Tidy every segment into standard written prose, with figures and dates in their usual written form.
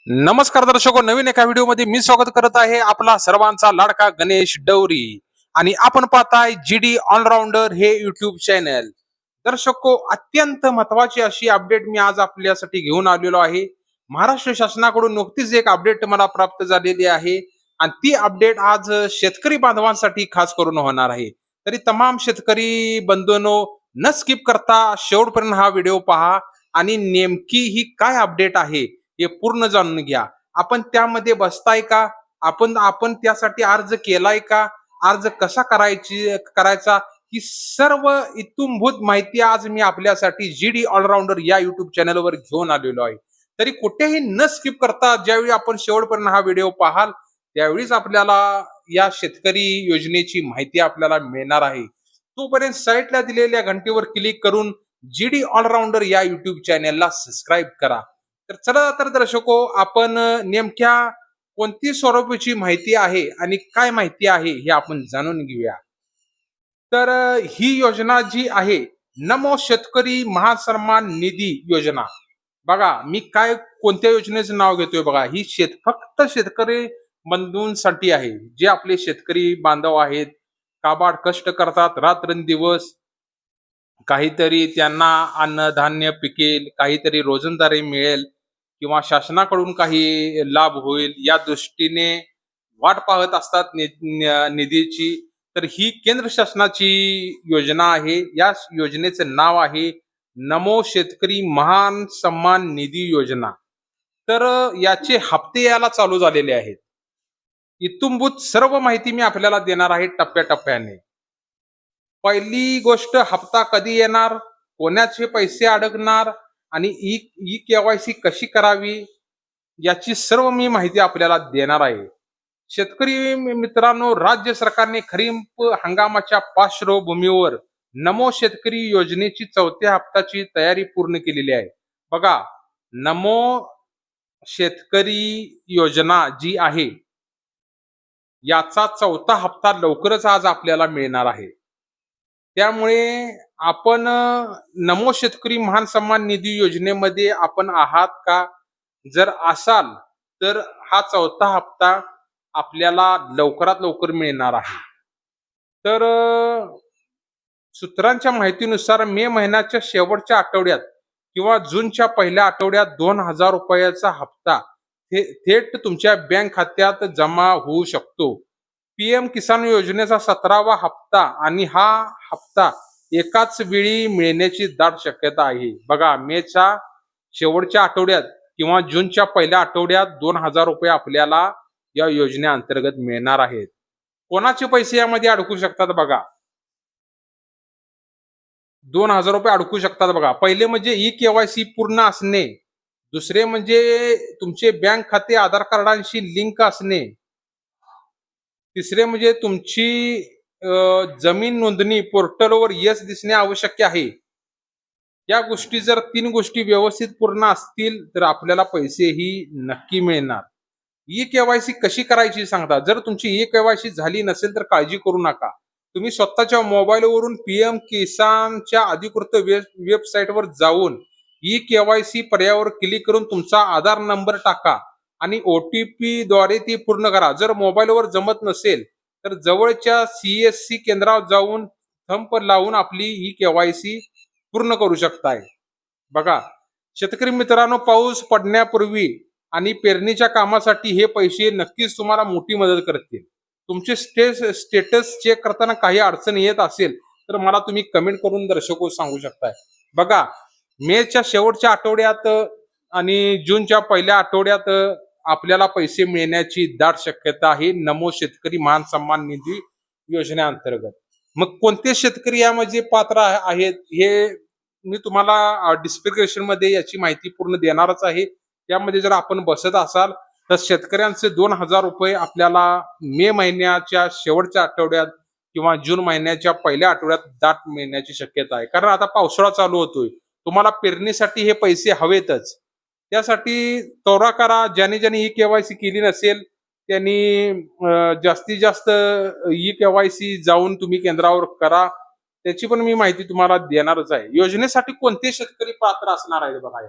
नमस्कार दर्शको, नवीन एका व्हिडिओमध्ये मी स्वागत करत आहे आपला सर्वांचा लाडका गणेश डवरी. आणि आपण पाहताय GD ऑलराऊंडर हे युट्यूब चॅनल. दर्शको, अत्यंत महत्वाची अशी अपडेट मी आज आपल्यासाठी घेऊन आलेलो आहे. महाराष्ट्र शासनाकडून नुकतीच एक अपडेट मला प्राप्त झालेली आहे आणि ती अपडेट आज शेतकरी बांधवांसाठी खास करून होणार आहे. तरी तमाम शेतकरी बंधूंनो, न स्किप करता शेवटपर्यंत हा व्हिडिओ पहा आणि नेमकी ही काय अपडेट आहे हे पूर्ण जाणून घ्या. आपण त्यामध्ये बसताय का? आपण आपण त्यासाठी अर्ज केलाय का? अर्ज कसा करायचा ही सर्व इत्थंभूत माहिती आज मी आपल्यासाठी GD ऑलराऊंडर या युट्यूब चॅनलवर घेऊन आलेलो आहे. तरी कुठेही न स्किप करता ज्यावेळी आपण शेवटपर्यंत हा व्हिडिओ पाहाल त्यावेळीच आपल्याला या शेतकरी योजनेची माहिती आपल्याला मिळणार आहे. तोपर्यंत साईटला दिलेल्या घंटीवर क्लिक करून GD ऑलराऊंडर या युट्यूब चॅनलला सबस्क्राईब करा. तर चला तर दर्शको, आपण नेमक्या कोणती स्वरूपाची माहिती आहे आणि काय माहिती आहे हे आपण जाणून घेऊया. तर ही योजना जी आहे, नमो शेतकरी महासन्मान निधी योजना. बघा, मी काय कोणत्या योजनेचं नाव घेतोय बघा. ही फक्त शेतकरी बंधूंसाठी आहे. जे आपले शेतकरी बांधव आहेत, काबाड कष्ट करतात रात्रंदिवस, काहीतरी त्यांना अन्नधान्य पिकेल, काहीतरी रोजंदारी मिळेल किंवा शासनाकडून काही लाभ होईल या दृष्टीने वाट पाहत असतात निधीची. तर ही केंद्र शासनाची योजना आहे. या योजनेचं नाव आहे नमो शेतकरी महान सन्मान निधी योजना. तर याचे हप्ते याला चालू झालेले आहेत. इत्थंभूत सर्व माहिती मी आपल्याला देणार आहे टप्प्याटप्प्याने. पहिली गोष्ट, हप्ता कधी येणार, कोणाचे पैसे अडकणार आणि ई केवायसी कशी करावी याची सर्व मी माहिती आपल्याला देणार आहे. शेतकरी मित्रांनो, राज्य सरकारने खरीप हंगामाच्या पार्श्वभूमीवर नमो शेतकरी योजनेची 4थ्या हप्त्याची तयारी पूर्ण केलेली आहे. बघा, नमो शेतकरी योजना जी आहे याचा 4था हप्ता लवकरच आज आपल्याला मिळणार आहे. त्यामुळे आपण नमो शेतकरी महान सन्मान निधी योजनेमध्ये आपण आहात का? जर असाल तर हा 4था हप्ता आपल्याला लवकरात लवकर मिळणार आहे. तर सूत्रांच्या माहितीनुसार मे महिन्याच्या शेवटच्या आठवड्यात किंवा जूनच्या पहिल्या आठवड्यात 2,000 रुपयाचा हप्ता थेट तुमच्या बँक खात्यात जमा होऊ शकतो. PM किसान योजनेचा 17वा हप्ता आणि हा हप्ता एकाच वेळी मिळण्याची दाट शक्यता आहे. बघा, मेच्या शेवटच्या आठवड्यात किंवा जूनच्या पहिल्या आठवड्यात 2,000 रुपये आपल्याला या योजनेअंतर्गत मिळणार आहेत. कोणाचे पैसे यामध्ये अडकू शकतात बघा. 2,000 रुपये अडकू शकतात बघा. पहिले म्हणजे ई केवायसी पूर्ण असणे, दुसरे म्हणजे तुमचे बँक खाते आधार कार्डांशी लिंक असणे, तिसरे म्हणजे तुमची जमीन नोंदणी पोर्टलवर यस दिसणे आवश्यक आहे. या गोष्टी जर 3 गोष्टी व्यवस्थित पूर्ण असतील तर आपल्याला पैसेही नक्की मिळणार. ई केवायसी कशी करायची सांगता. जर तुमची ई केवायसी झाली नसेल तर काळजी करू नका. तुम्ही स्वतःच्या मोबाईलवरून PM किसानच्या अधिकृत वेबसाईटवर जाऊन ई केवायसी पर्यायावर क्लिक करून तुमचा आधार नंबर टाका आणि OTP द्वारे ती पूर्ण करा. जर मोबाईलवर जमत नसेल तर जवळच्या CSC केंद्रावर जाऊन थंब लावून आपली ई केवायसी पूर्ण करू शकताय. बघा शेतकरी मित्रांनो, पाऊस पडण्यापूर्वी आणि पेरणीच्या कामासाठी हे पैसे नक्कीच तुम्हाला मोठी मदत करतील. तुमचे स्टेटस चेक करताना काही अडचण येत असेल तर मला तुम्ही कमेंट करून दर्शको सांगू शकताय. बघा, मेच्या शेवटच्या आठवड्यात आणि जूनच्या पहिल्या आठवड्यात आपल्याला पैसे मिळण्याची दाट शक्यता आहे नमो शेतकरी महान सन्मान निधी योजनेअंतर्गत. मग कोणते शेतकरी यामध्ये पात्र आहेत हे मी तुम्हाला डिस्क्रिप्शन मध्ये याची माहिती पूर्ण देणारच आहे. त्यामध्ये जर आपण बसत असाल तर शेतकऱ्यांचे 2,000 रुपये आपल्याला मे महिन्याच्या शेवटच्या आठवड्यात किंवा जून महिन्याच्या पहिल्या आठवड्यात दाट मिळण्याची शक्यता आहे. कारण आता पावसाळा चालू होतोय, तुम्हाला पेरणीसाठी हे पैसे हवेतच. त्यासाठी त्वरा करा. ज्याने ई केवायसी केली नसेल त्यांनी जास्तीत जास्त ई केवायसी जाऊन तुम्ही केंद्रावर करा. त्याची पण मी माहिती तुम्हाला देणारच आहे. योजनेसाठी कोणते शेतकरी पात्र असणार आहे बघा.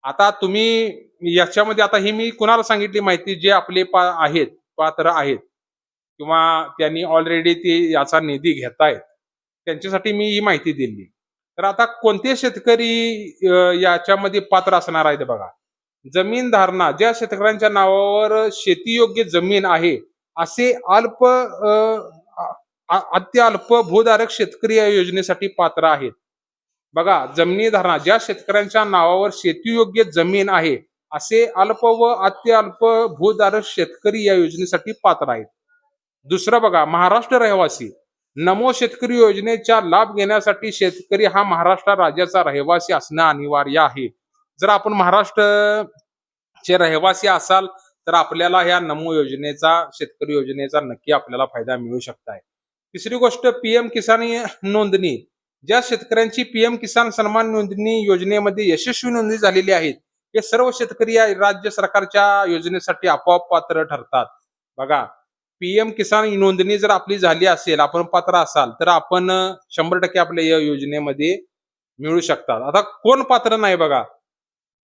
आता तुम्ही याच्यामध्ये आता ही मी कुणाला सांगितली माहिती, जे आपले आहेत, पात्र आहेत किंवा त्यांनी ऑलरेडी ते याचा निधी घेतायत, त्यांच्यासाठी मी ही माहिती दिली. तर आता कोणते शेतकरी याच्यामध्ये पात्र असणार आहेत बघा. जमीन धारणा ज्या शेतकऱ्यांच्या नावावर शेतीयोग्य जमीन आहे, असे अत्यल्प भूधारक शेतकरी या योजनेसाठी पात्र आहेत. बघा, जमिनी धारणा ज्या शेतकऱ्यांच्या नावावर शेतीयोग्य जमीन आहे, असे अल्प व अत्यल्प भूधारक शेतकरी या योजनेसाठी पात्र आहेत. दुसरं बघा, महाराष्ट्र रहिवासी. नमो शेतकरी योजनेचा लाभ घेण्यासाठी शेतकरी हा महाराष्ट्र राज्याचा रहिवासी असणं अनिवार्य आहे. जर आपण महाराष्ट्रचे रहिवासी असाल, तर आपल्याला ह्या नमो योजनेचा, शेतकरी योजनेचा नक्की आपल्याला फायदा मिळू शकत आहे. तिसरी गोष्ट, पीएम किसान नोंदणी. ज्या शेतकऱ्यांची पीएम किसान सन्मान नोंदणी योजनेमध्ये यशस्वी नोंदणी झालेली आहे, हे सर्व शेतकरी या राज्य सरकारच्या योजनेसाठी आपोआप पात्र ठरतात. बघा, पीएम किसान नोंदणी जर आपली झाली असेल, आपण पात्र असाल, तर आपण 100% आपल्या या योजनेमध्ये मिळू शकतात. आता कोण पात्र नाही बघा,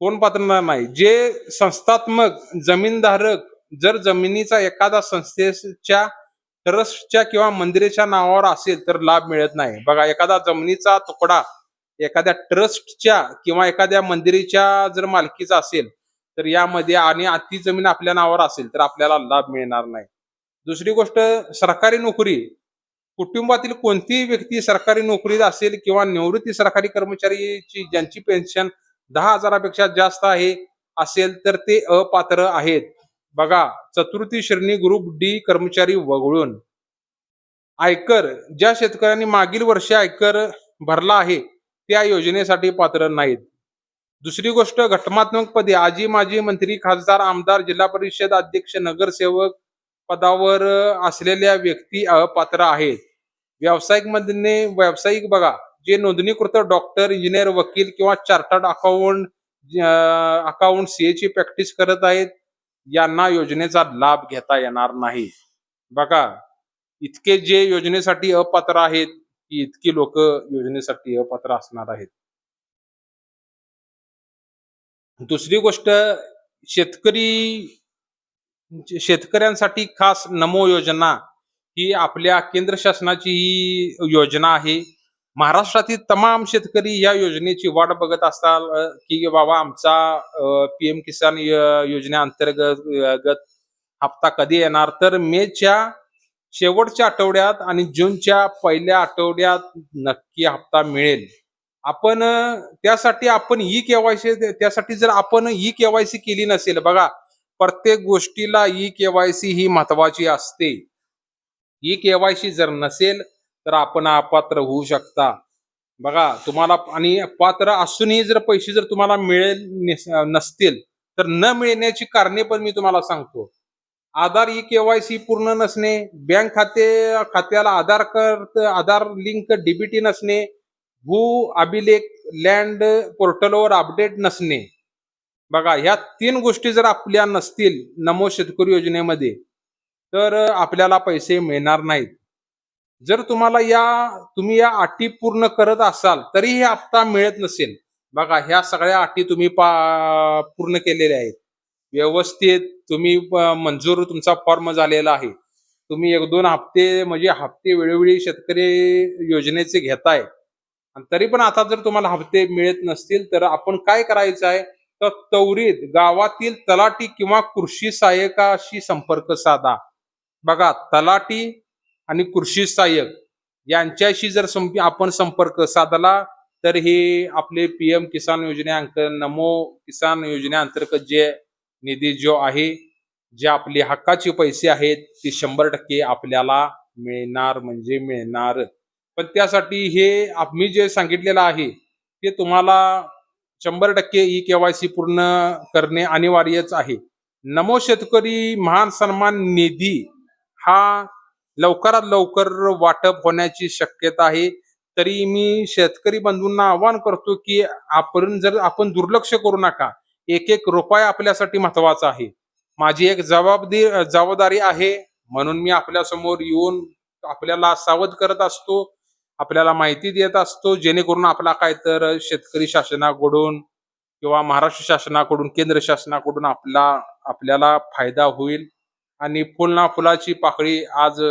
कोण पात्र नाही, जे संस्थात्मक जमीनधारक, जर जमिनीचा एखादा संस्थेच्या, ट्रस्टच्या किंवा मंदिराच्या नावावर असेल तर लाभ मिळत नाही. बघा, एखादा जमिनीचा तुकडा एखाद्या ट्रस्टच्या किंवा एखाद्या मंदिराच्या जर मालकीचा असेल, तर यामध्ये आणि ती जमीन आपल्या नावावर असेल तर आपल्याला लाभ मिळणार नाही. दुसरी गोष्ट, सरकारी नोकरी. कुटुंबातील कोणतीही व्यक्ती सरकारी नोकरीत असेल किंवा निवृत्ती सरकारी कर्मचारीची ज्यांची पेन्शन 10,000पेक्षा जास्त आहे असेल, तर ते अपात्र आहेत. बघा, चतुर्थी श्रेणी ग्रुप डी कर्मचारी वगळून. आयकर ज्या शेतकऱ्यांनी मागील वर्षी आयकर भरला आहे, त्या योजनेसाठी पात्र नाहीत. दुसरी गोष्ट, घटनात्मक पदे. आजी माजी मंत्री, खासदार, आमदार, जिल्हा परिषद अध्यक्ष, नगरसेवक पदावर असलेल्या व्यक्ती अपात्र आहेत. व्यावसायिक बघा, जे नोंदणीकृत डॉक्टर, इंजिनियर, वकील किंवा चार्टर्ड अकाउंट सीए ची प्रॅक्टिस करत आहेत, यांना योजनेचा लाभ घेता येणार नाही. बघा, इतके जे योजनेसाठी अपात्र आहेत, की इतकी लोक योजनेसाठी अपात्र असणार आहेत. दुसरी गोष्ट, शेतकरी शेतकऱ्यांसाठी खास नमो योजना ही आपल्या केंद्र शासनाची ही योजना आहे. महाराष्ट्रातील तमाम शेतकरी या योजनेची वाट बघत असतात, की बाबा आमचा पीएम किसान योजनेअंतर्गत हप्ता कधी येणार. तर मेच्या शेवटच्या आठवड्यात आणि जूनच्या पहिल्या आठवड्यात नक्की हप्ता मिळेल. आपण त्यासाठी आपण ई केवायसी, त्यासाठी जर आपण ई केवायसी केली नसेल, बघा, प्रत्येक गोष्टीला ई केवायसी ही महत्वाची असते. ई केवायसी जर नसेल तर आपण अपात्र होऊ शकता. बघा, तुम्हाला आणि पात्र असूनही जर पैसे जर तुम्हाला मिळेल नसतील, तर न मिळण्याची कारणे पण मी तुम्हाला सांगतो. आधार ई केवायसी पूर्ण नसणे, बँक खात्याला आधार लिंक डीबीटी नसणे, भू अभिलेख लँड पोर्टलवर अपडेट नसणे. बघा, ह्या 3 गोष्टी जर आपल्या नसतील नमो शेतकरी योजनेमध्ये, तर आपल्याला पैसे मिळणार नाहीत. जर तुम्ही या अटी पूर्ण करत असाल तरी हे हप्ता मिळत नसेल, बघा, ह्या सगळ्या अटी तुम्ही पूर्ण केलेल्या आहेत, व्यवस्थित तुम्ही मंजूर तुमचा फॉर्म झालेला आहे, तुम्ही 1-2 हप्ते म्हणजे हप्ते वेळोवेळी शेतकरी योजनेचे घेताय, आणि तरी पण आता जर तुम्हाला हप्ते मिळत नसतील, तर आपण काय करायचं आहे, तर त्वरित गावातील तलाठी किंवा कृषी सहाय्यकाशी संपर्क साधा. बघा, तलाठी आणि कृषी सहाय्यक यांच्याशी जर आपण संपर्क साधला, तर हे आपले पीएम किसान नमो किसान योजनेअंतर्गत जे निधी जो आहे, जे आपले हक्काचे पैसे आहेत, ते 100% आपल्याला मिळणार म्हणजे मिळणार. पण त्यासाठी हे मी जे सांगितलेलं आहे, ते तुम्हाला 100% ई केवायसी पूर्ण करणे अनिवार्यच आहे. नमो शेतकरी महान सन्मान निधी हा लवकरात लवकर वाटप होण्याची शक्यता आहे. तरी मी शेतकरी बंधूंना आवाहन करतो, की आपण दुर्लक्ष करू नका. एक एक रुपया आपल्यासाठी महत्वाचा आहे. माझी एक जबाबदारी आहे, म्हणून मी आपल्या समोर येऊन आपल्याला सावध करत असतो, आपल्याला माहिती देत असतो, जेणेकरून आपला काय तर शेतकरी शासनाकडून किंवा महाराष्ट्र शासनाकडून, केंद्र शासनाकडून आपल्याला फायदा होईल आणि फुल ना फुलाची पाकळी आज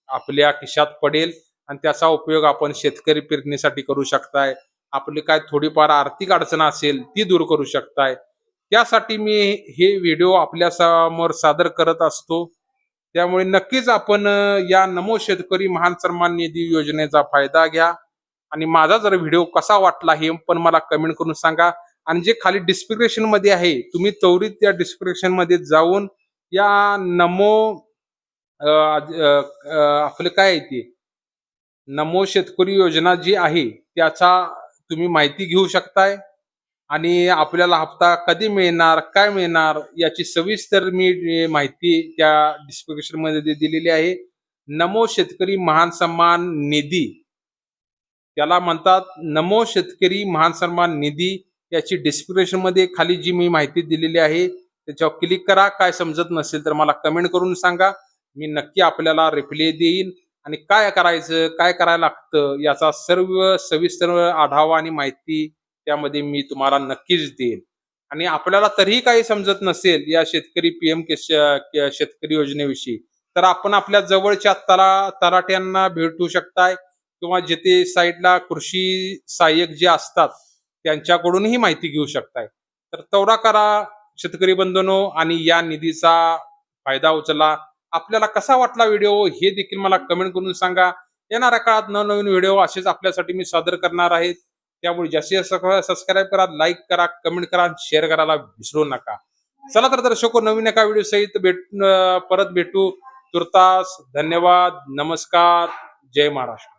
आपल्या खिशात पडेल आणि त्याचा उपयोग आपण शेतकरी पेरणीसाठी करू शकताय. आपली काय थोडीफार आर्थिक अडचण असेल ती दूर करू शकताय. त्यासाठी मी हे व्हिडिओ आपल्या समोर सादर करत असतो. त्यामुळे नक्कीच आपण या नमो शेतकरी महान सन्मान निधी योजनेचा फायदा घ्या आणि माझा जर व्हिडिओ कसा वाटला हे पण मला कमेंट करून सांगा. आणि जे खाली डिस्क्रिप्शन मध्ये आहे तुम्ही त्वरित त्या डिस्क्रिप्शन मध्ये जाऊन या नमो आपलं काय आहे ते नमो शेतकरी योजना जी आहे त्याचा तुम्ही माहिती घेऊ शकताय आणि आपल्याला हप्ता कधी मिळणार, काय मिळणार याची सविस्तर मी माहिती त्या डिस्क्रिप्शन मध्ये दिलेली आहे. नमो शेतकरी महान सन्मान निधी त्याला म्हणतात. नमो शेतकरी महान सन्मान निधी याची डिस्क्रिप्शन मध्ये खाली जी मी माहिती दिलेली आहे त्याच्यावर क्लिक करा. काय समजत नसेल तर मला कमेंट करून सांगा. मी नक्की आपल्याला रिप्लाय देईन आणि काय करायचं, काय करायला लागतं याचा सर्व सविस्तर आढावा आणि माहिती त्यामध्ये मी तुम्हाला नक्कीच देईन. आणि आपल्याला तरीही काही समजत नसेल या शेतकरी पीएम शेतकरी योजनेविषयी तर आपण आपल्या जवळच्या तलाट्यांना भेटू शकताय किंवा जिथे साईडला कृषी सहाय्यक जे असतात त्यांच्याकडूनही माहिती घेऊ शकताय. तर तेवढा करा शेतकरी बंधूंनो आणि या निधीचा फायदा उचला. आपल्याला कसा वाटला व्हिडिओ हे देखील मला कमेंट करून सांगा. येणाऱ्या काळात नवनवीन व्हिडिओ असेच आपल्यासाठी मी सादर करणार आहे. त्यामुळे जास्तीत जास्त सबस्क्राईब करा, लाईक करा, कमेंट करा आणि शेअर करायला विसरू नका. चला तर दर्शको नवीन एका व्हिडिओ सहित परत भेटू. तुर्तास धन्यवाद. नमस्कार. जय महाराष्ट्र.